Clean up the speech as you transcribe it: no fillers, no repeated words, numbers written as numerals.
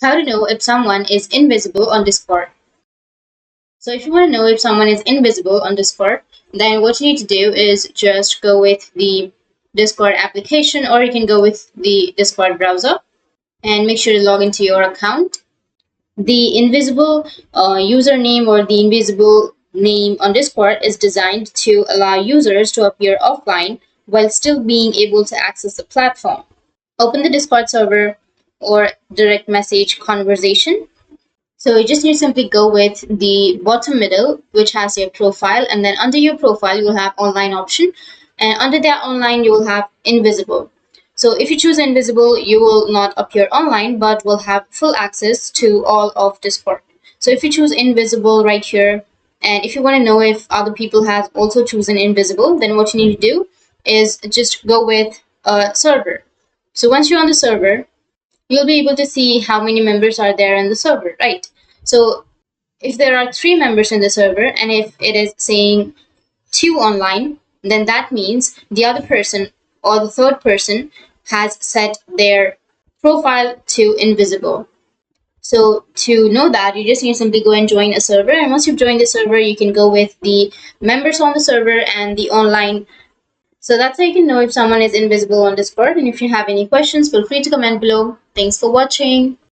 How to know if someone is invisible on Discord. So if you want to know if someone is invisible on Discord, then what you need to do is just go with the Discord application, or you can go with the Discord browser and make sure to log into your account. The invisible username or the invisible name on Discord is designed to allow users to appear offline while still being able to access the platform. Open the Discord server or direct message conversation. So you just need to simply go with the bottom middle, which has your profile, and then under your profile, you will have online option, and under that online, you will have invisible. So if you choose invisible, you will not appear online, but will have full access to all of Discord. So if you choose invisible right here, and if you want to know if other people have also chosen invisible, then what you need to do is just go with a server. So once you're on the server, you'll be able to see how many members are there in the server, right? So if there are 3 members in the server and if it is saying 2 online, then that means the other person or the third person has set their profile to invisible. So to know that, you just need to simply go and join a server. And once you've joined the server, you can go with the members on the server and the online. So that's how you can know if someone is invisible on Discord. And if you have any questions, feel free to comment below. Thanks for watching.